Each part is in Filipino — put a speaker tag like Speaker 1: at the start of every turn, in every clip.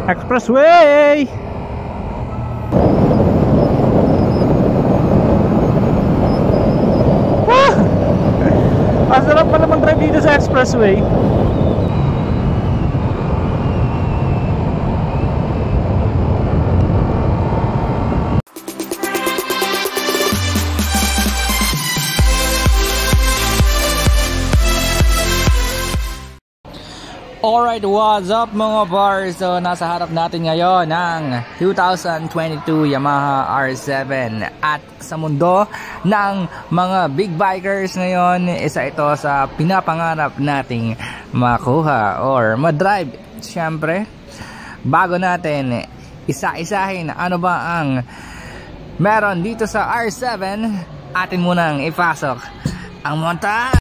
Speaker 1: Expressway! Masarap pala mag-drive dito sa expressway. Alright, what's up mga bars? So nasa harap natin ngayon ang 2022 Yamaha R7. At sa mundo ng mga big bikers ngayon, isa ito sa pinapangarap nating makuha or madrive. Siyempre, bago natin isa-isahin ano ba ang meron dito sa R7, atin munang ipasok ang montage.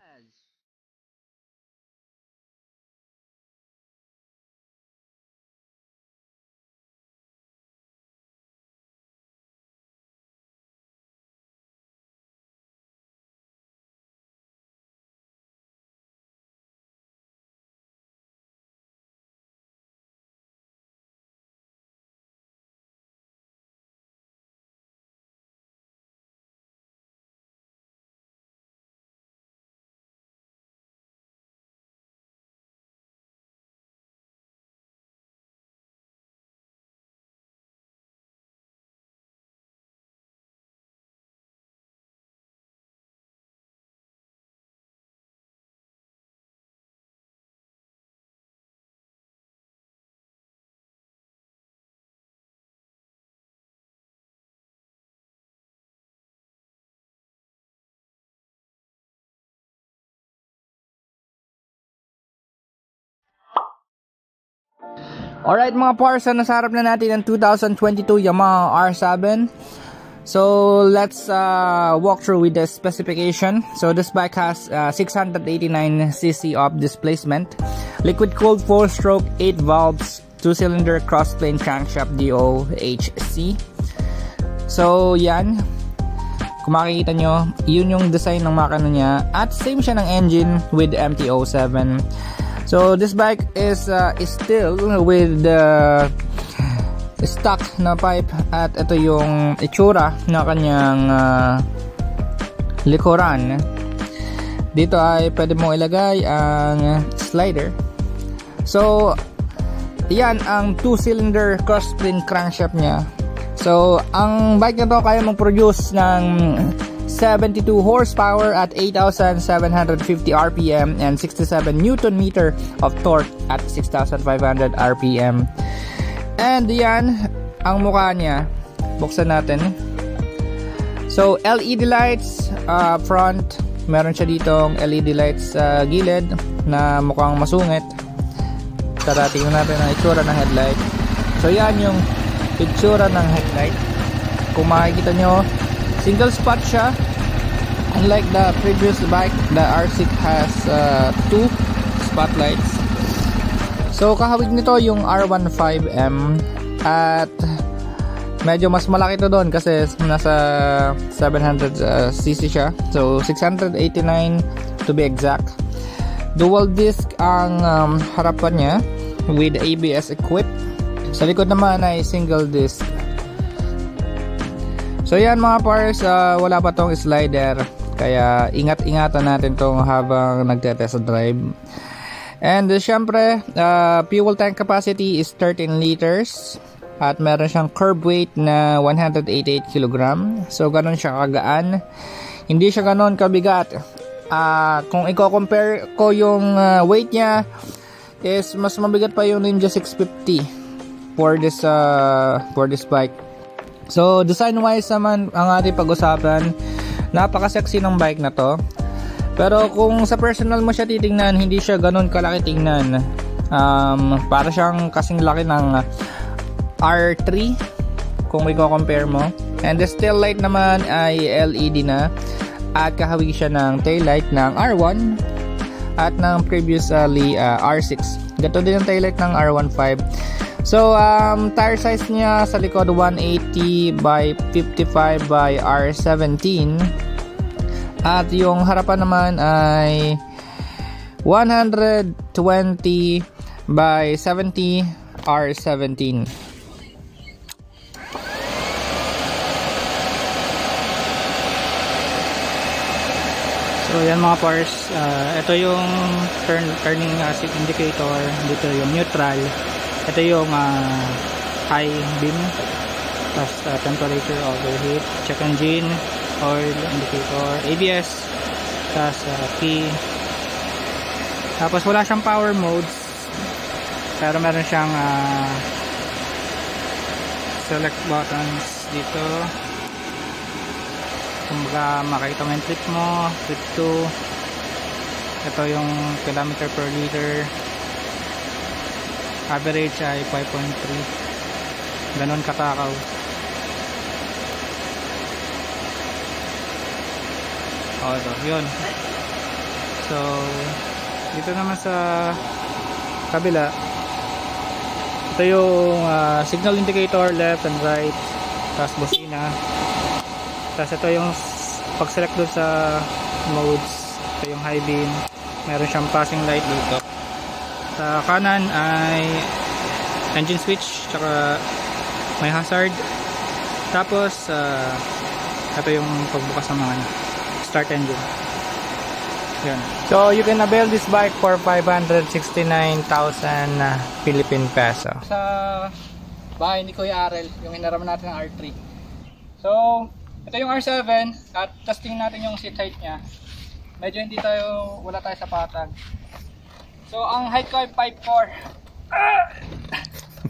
Speaker 1: Alright mga pars, nasa harap na natin ang 2022 Yamaha R7. So let's walk through with the specification. So this bike has 689cc of displacement, liquid cooled 4-stroke 8 valves, 2-cylinder cross-plane crankshaft DOHC. So yan, kung makikita nyo, yun yung design ng makina niya. At same siya ng engine with MT-07. So this bike is still with the stock na pipe, at ito yung itsura na kanyang likuran. Dito ay pwede mong ilagay ang slider. So yan ang 2-cylinder cross-plane crankshaft niya. So ang bike na to kaya mag-produce ng 72 horsepower at 8,750 RPM and 67 Newton meter of torque at 6,500 RPM. And yan ang mukha niya. Buksan natin. So LED lights front, meron siya ditong LED lights sa gilid na mukhang masungit. Tara, tingnan natin ang itsura ng headlight. So yan yung itsura ng headlight. Kung makikita nyo, single spot siya. Unlike the previous bike, the R6 has 2 spotlights. So kahawig nito yung R15M, at medyo mas malaki to doon kasi nasa 700cc siya. So 689 to be exact. Dual disc ang harapan niya with ABS equipped. Sa likod naman ay single disc. So yan mga pars, wala pa tong slider, kaya ingat-ingatan natin tong habang nagte-test drive. And syempre, fuel tank capacity is 13 liters at meron siyang curb weight na 188 kg. So ganun siya kagaan, hindi siya ganun kabigat. Kung i-compare ko yung weight niya, is mas mabigat pa yung Ninja 650 for this bike. So design wise naman ang ating pag-usapan, napaka-sexy ng bike na to. Pero kung sa personal mo siya titingnan, hindi siya ganun kalaki tingnan. Para siyang kasing laki ng R3 kung i-compare mo. And the tail light naman ay LED na, at kahawig siya ng tail light ng R1 at ng previously R6. Gato din ang tail light ng R15. So tire size niya sa likod 180 by 55 by R17, at yung harapan naman ay 120 by 70 R17. So yan mga pars, ito yung turning indicator, dito yung neutral, ito yung high beam, tapos temperature, overheat, check engine, oil indicator, ABS, tapos key, tapos wala siyang power modes, pero meron siyang select buttons dito. Kumbaga makita mo yung trip mo, trip 2, ito yung kilometer per liter, average ay 5.3, ganon katakaw. Ito, yun. So dito naman sa kabila, ito yung signal indicator, left and right, tapos busina. Tapos ito yung pag-select doon sa modes, ito yung high beam, meron siyang passing light dito. Sa kanan ay engine switch, tsaka may hazard. Tapos ito yung pagbukas ng mga start engine. Yan. So you can avail this bike for 569,000 Philippine peso. Sa bahay ni Kuya Arel, yung hinaraman natin ng R3. So ito yung R7 at testing natin yung seat height nya. Medyo hindi tayo, wala tayo sa patag. So ang height ko ay 5'4".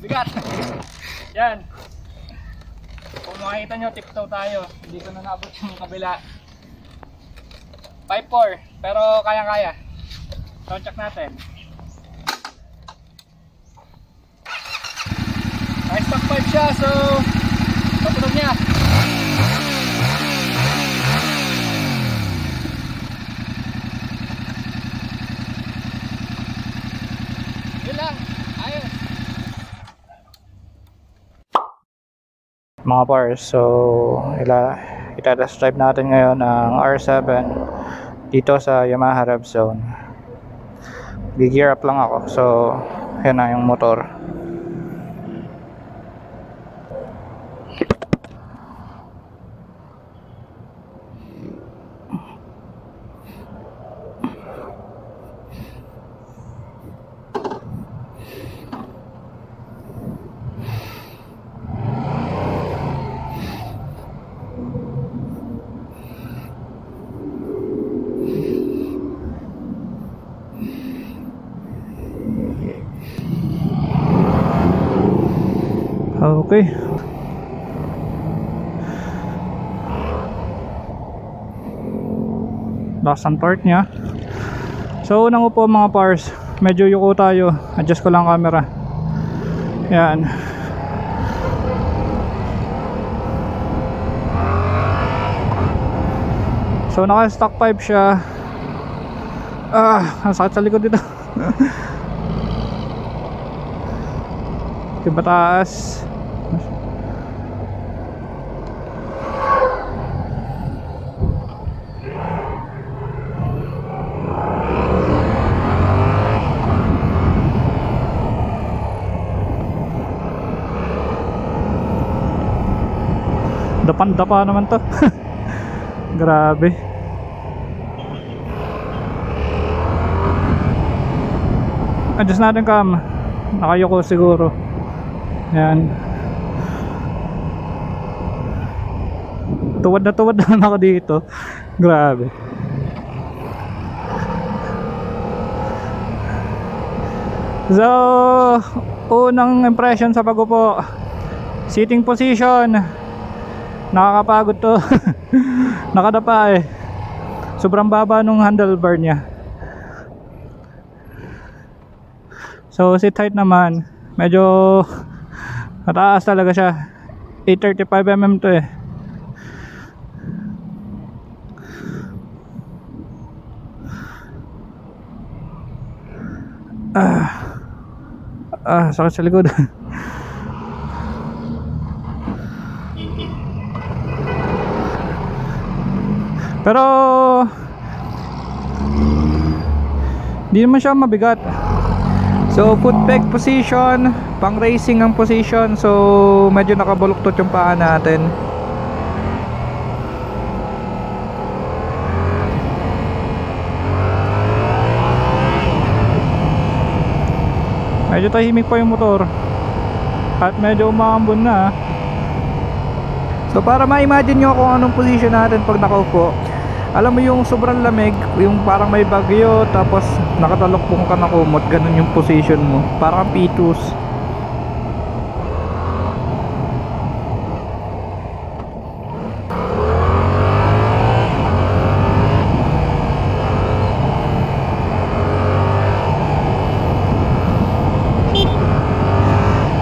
Speaker 1: Bigat. Yan. Kung makikita nyo, tiptoe tayo. Hindi ko na naabot yung kabila. 5'4", pero kaya-kaya. So check natin. Nice stock 5 siya, so patunog niya. Mga pars, so itatest drive natin ngayon ang R7 dito sa Yamaha Rev Zone. Gi-gear up lang ako, so yan na yung motor. Okay. Lakas ang torque nya. So unang upo mga pars, medyo yuko tayo. Adjust ko lang camera. Yan. So naka stock 5 siya. Ang sakit sa likod dito. Diba taas? Dapan-dapa naman to. Grabe. Adjust natin cam. Nakayoko siguro. Yan. Tuwad naman ako dito. Grabe. So unang impression sa pag-upo, sitting position, nakakapagod to. Nakadapa eh. Sobrang baba nung handlebar nya. So seat height naman, medyo mataas talaga siya. 835mm to eh. Sakit sa likod. Pero hindi naman siya mabigat. So foot peg position, pang racing ang position, so medyo nakabuluktot yung paa natin. Medyo tahimik pa yung motor at medyo umaambon na. So para ma-imagine nyo kung anong position natin pag nakaupo, alam mo yung sobrang lamig, yung parang may bagyo tapos nakatalokbong ka na kumot, ganun yung position mo, parang pitus.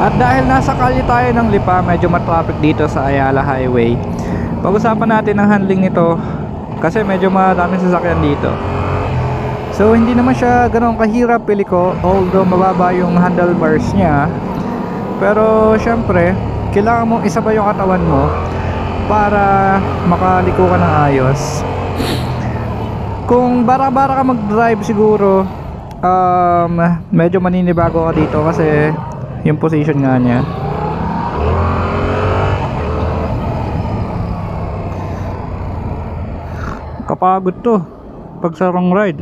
Speaker 1: At dahil nasa kalye tayo ng Lipa, medyo matraffic dito sa Ayala Highway. Pag-usapan natin ang handling nito kasi medyo maraming sasakyan dito. So hindi naman siya ganoon kahirap pili ko, although mababa yung handlebars niya. Pero syempre, kailangan mong isabay yung katawan mo para makaliko ka ng ayos. Kung bara-bara ka mag-drive siguro, medyo maninibago ka dito kasi yung position nga niya. Kapagod to pag sa wrong ride.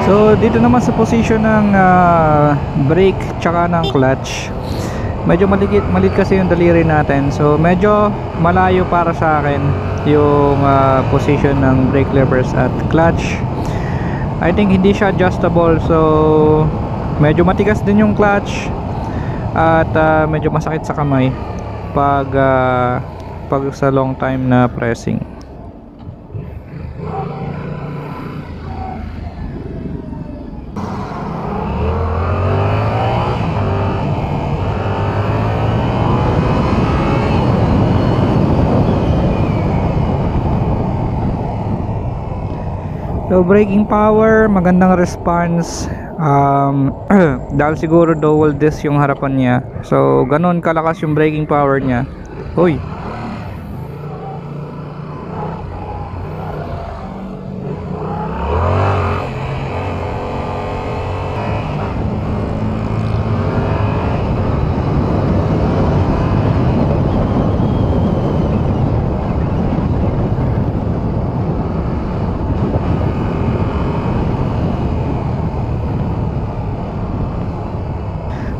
Speaker 1: So dito naman sa position ng brake tsaka ng clutch, medyo maliit kasi yung daliri natin, so medyo malayo para sa akin yung position ng brake levers at clutch. I think hindi siya adjustable, so medyo matigas din yung clutch at medyo masakit sa kamay pag sa long time na pressing. So braking power, magandang response. Dahil siguro dual disc yung harapan niya, so ganun kalakas yung braking power niya. Uy,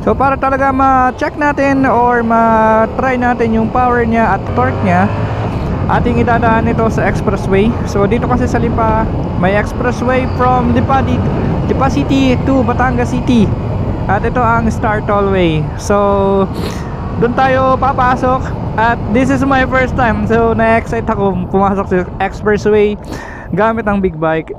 Speaker 1: so para talaga ma-check natin or ma-try natin yung power niya at torque niya, ating idadaan ito sa expressway. So dito kasi sa Lipa, may expressway from Lipa City to Batangas City. At ito ang Star Tollway. So doon tayo papasok at this is my first time. So na-excite ako pumasok sa expressway gamit ang big bike.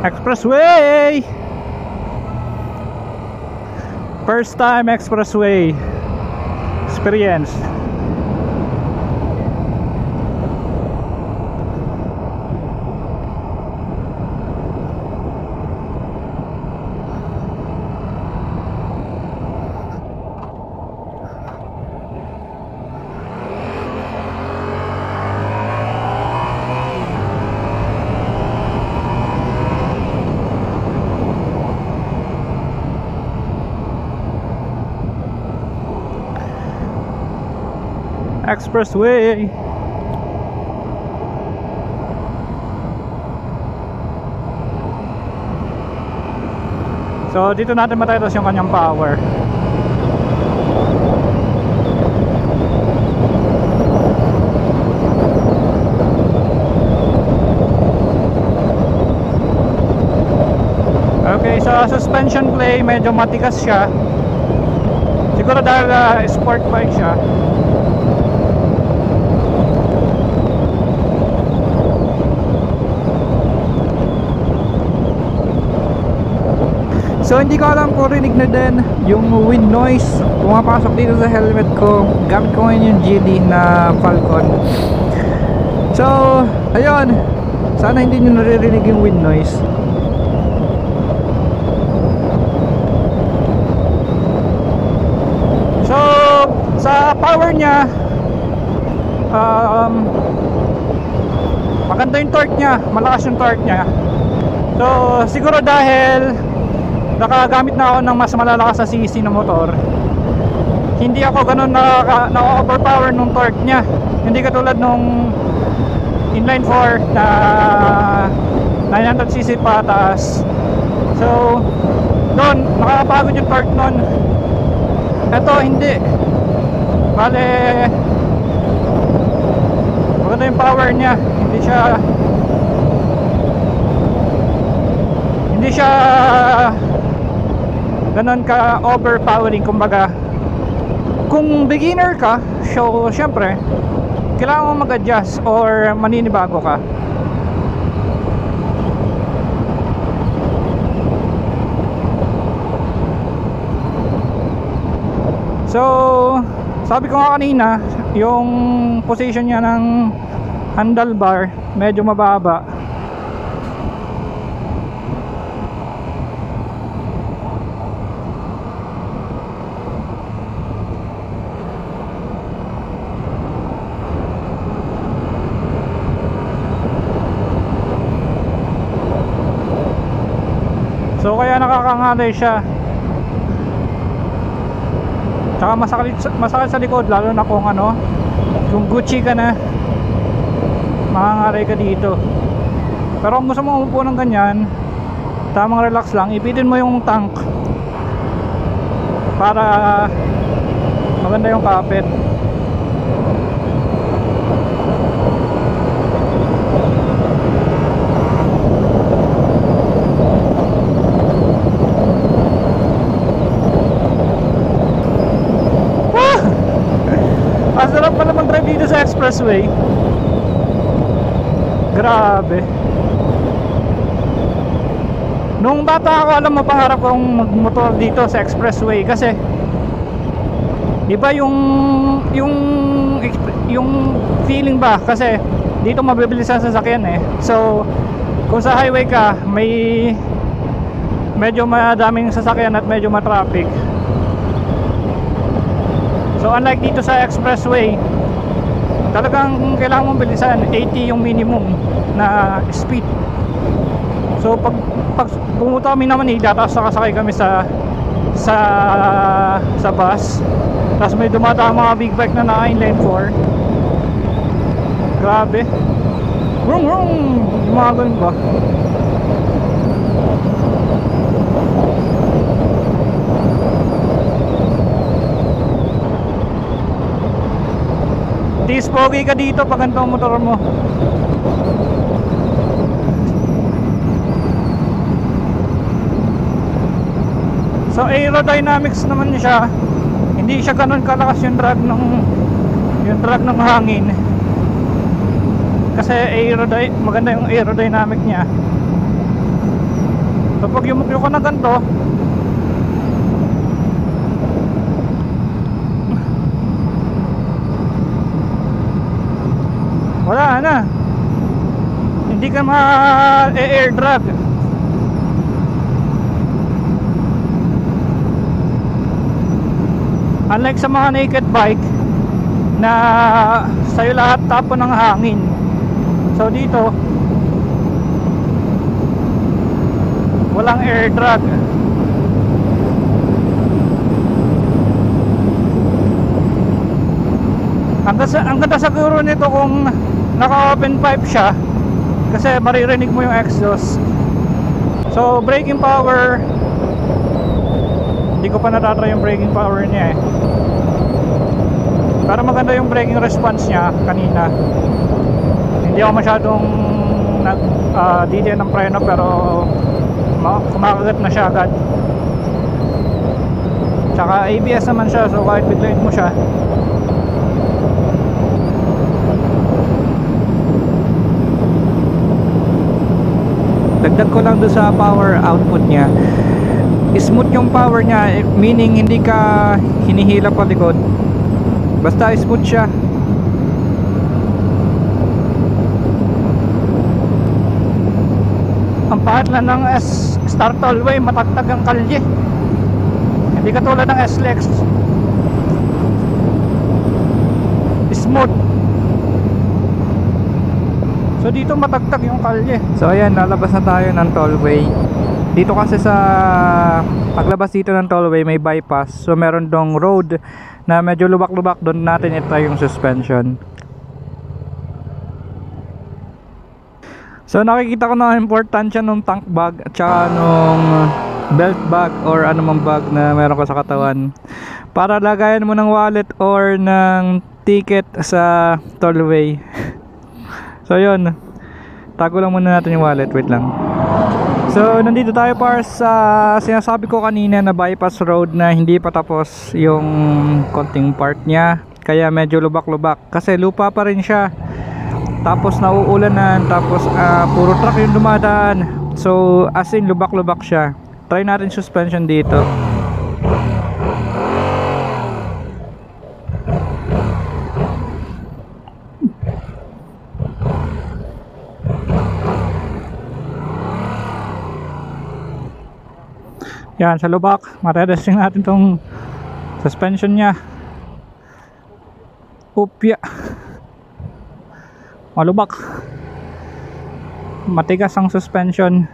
Speaker 1: Expressway! First time expressway experience. Expressway. So dito natin matatas yung kanyang power. Okay, sa suspension play medyo matigas siya. Siguro dahil sport bike siya. So hindi ko alam kung rinig na din yung wind noise pumapasok dito sa helmet ko. Gamit ko ngayon yung GD na Falcon. So ayun, sana hindi nyo naririnig yung wind noise. So sa power nya, maganda yung torque nya, malakas yung torque nya. So siguro dahil nakagamit na ako ng mas malalakas na CC na motor, hindi ako ganun na-overpower nung torque nya. Hindi katulad nung inline 4 na 900cc pataas. So doon nakakapagod yung torque nun. Ito hindi, bale maganda yung power nya. Hindi siya ganun ka overpowering. Kumbaga kung beginner ka, so syempre kailangan mo mag-adjust or maninibago ka. So sabi ko nga kanina, yung position niya ng handlebar medyo mababa. So kaya nakakangalay siya. Tsaka masakit sa likod, lalo na kung kung Gucci ka na, makangalay ka dito. Pero kung gusto mo umupo ng ganyan, tamang relax lang, ipitin mo yung tank para maganda yung kapit. Masarap pala mag-drive dito sa expressway. Grabe. Nung bata ako, alam mo, pangarap kong magmotor dito sa expressway kasi iba yung feeling ba, kasi dito mabibilis ang sasakyan eh. So kung sa highway ka, may medyo madaming sasakyan at medyo matraffic. So unlike dito sa expressway, talagang kailangan mong bilisan. 80 yung minimum na speed. So pag pumunta kami naman tapos nakasakay kami sa bus, tapos may dumadaan mga big bike na naka-inline 4. Grabe. Vroom vroom, yung mga ganun ba. Tis pogi ka dito pag ganito ang motor mo. So aerodynamics naman siya. Hindi siya ganun kalakas yung drag ng hangin. Kasi maganda yung aerodynamic niya. So pag yumukyo ko na ganito, wala na, hindi ka ma-air drag. Unlike sa mga naked bike na sa'yo lahat tapon ng hangin. So dito walang air drag. Ang ganda siguro nito kung naka-open pipe siya, kasi maririnig mo yung exhaust. So braking power, hindi ko pa natatry yung braking power niya eh. Pero maganda yung braking response niya kanina. Hindi ako masyadong detail ng preno, pero kumakagat na siya agad. Tsaka ABS naman siya, so kahit biglayin mo siya, dagdag ko lang doon sa power output niya. smooth yung power niya, meaning hindi ka hinihila pa likod, basta smooth siya. Ang pahit lang ng Star Tollway, matagtag ang kalye, hindi katulad ng SLEX, smooth. So dito matagtag yung kalye. So ayan, lalabas na tayo ng tollway. Dito kasi sa paglabas dito ng tollway may bypass, so meron dong road na medyo lubak-lubak, doon natin i-try yung suspension. So nakikita ko na importansya nung tank bag at saka nung belt bag or anumang bag na meron ka sa katawan, para lagayan mo ng wallet or ng ticket sa tollway. So yun, tago lang muna natin yung wallet, wait lang. So nandito tayo para sa sinasabi ko kanina na bypass road na hindi pa tapos yung konting part niya, kaya medyo lubak-lubak kasi lupa pa rin siya, tapos nauulanan, tapos puro truck yung dumadaan, so as in lubak-lubak siya. Try natin suspension dito. Yan, sa lubak, matetesting natin tong suspension nya. Upya, malubak, matigas ang suspension.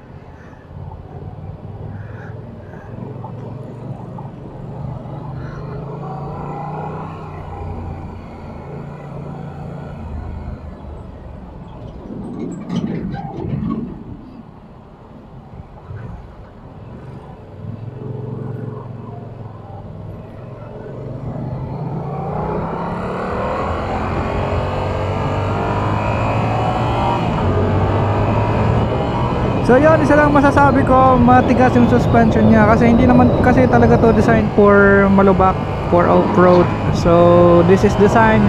Speaker 1: So yun, isa lang masasabi ko, matigas yung suspension niya kasi hindi naman kasi talaga to design for malubak, for off-road. So this is designed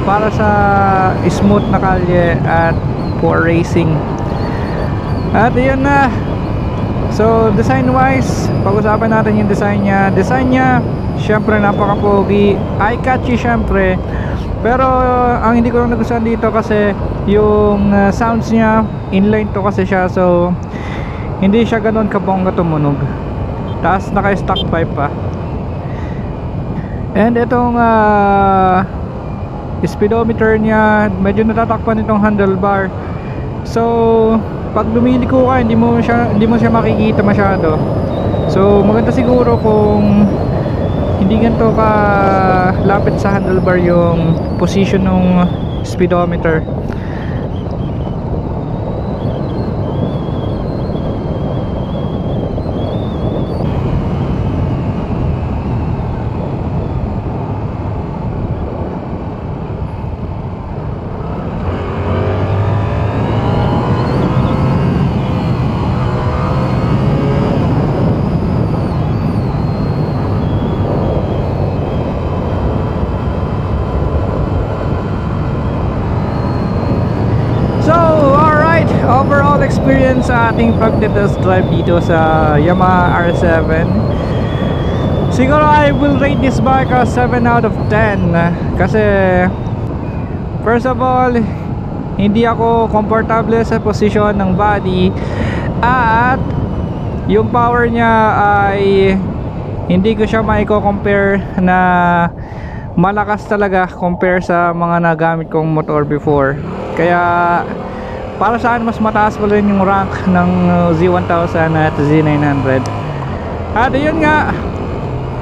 Speaker 1: para sa smooth na kalye at for racing. At yun na. So design wise, pag-usapan natin yung design niya. Design niya, syempre napaka-pogi, eye-catchy syempre. Pero ang hindi ko lang nagustuhan dito kasi yung sounds niya, inline to kasi siya, so hindi siya ganoon kabongga tumunog. Tapos naka-stock pipe pa. And itong speedometer niya, medyo natatakpan itong handlebar. So pag lumiliko ka, hindi mo siya makikita masyado. So maganda siguro kung hindi ganito ka lapit sa handlebar yung position ng speedometer. Overall experience sa ating pag-test drive dito sa Yamaha R7, siguro I will rate this bike as 7 out of 10 kasi first of all, hindi ako komportable sa posisyon ng body at yung power niya ay hindi ko siya maiko-compare na malakas talaga compare sa mga nagamit kong motor before. Kaya para saan mas mataas pa rin yung rank ng Z1000 at Z900. At yun nga,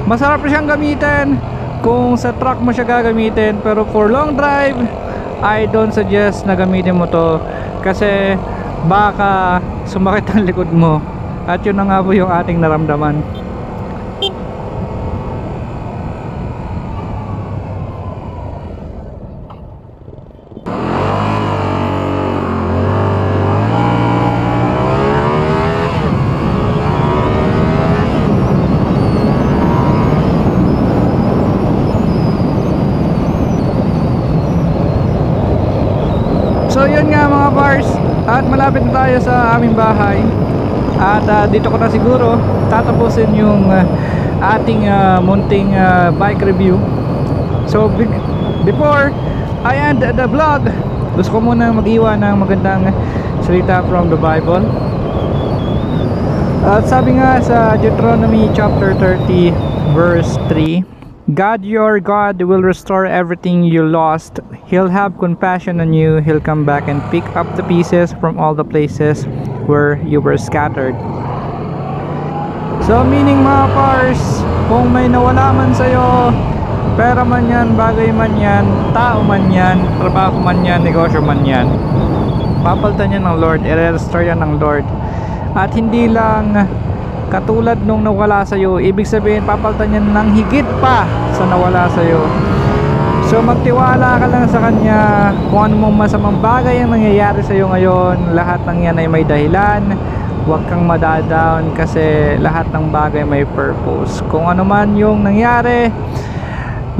Speaker 1: masarap siyang gamitin kung sa truck mo siya gagamitin, pero for long drive I don't suggest na gamitin mo to kasi baka sumakit ang likod mo. At yun na nga po yung ating naramdaman. So yun nga mga bars, at malapit na tayo sa aming bahay. At dito ko na siguro tatapusin yung ating munting bike review. So before I end the vlog, gusto ko muna mag-iwan ng magandang salita from the Bible. At sabi nga sa Deuteronomy chapter 30 verse 3, God your God will restore everything you lost. He'll have compassion on you. He'll come back and pick up the pieces from all the places where you were scattered. So meaning mga pars, kung may nawala man sa'yo, pera man yan, bagay man yan, tao man yan, trabaho man yan, negosyo man yan, papalitan yan ng Lord, i-restore yan ng Lord. At hindi lang katulad nung nawala sa'yo, ibig sabihin papalitan yan ng higit pa sa nawala sa'yo. So magtiwala ka lang sa Kanya. Kung ano mong masamang bagay ang nangyayari sa'yo ngayon, lahat ng yan ay may dahilan. Huwag kang madadown kasi lahat ng bagay may purpose. Kung ano man yung nangyari,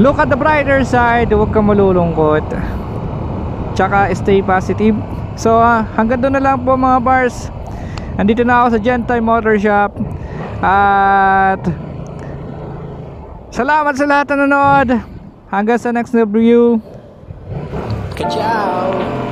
Speaker 1: look at the brighter side. Huwag kang malulungkot, tsaka stay positive. So hanggang doon na lang po mga bars. Andito na ako sa Gentile Motor Shop. At salamat sa lahat na nanonood. Hanggang sa next review. Ciao.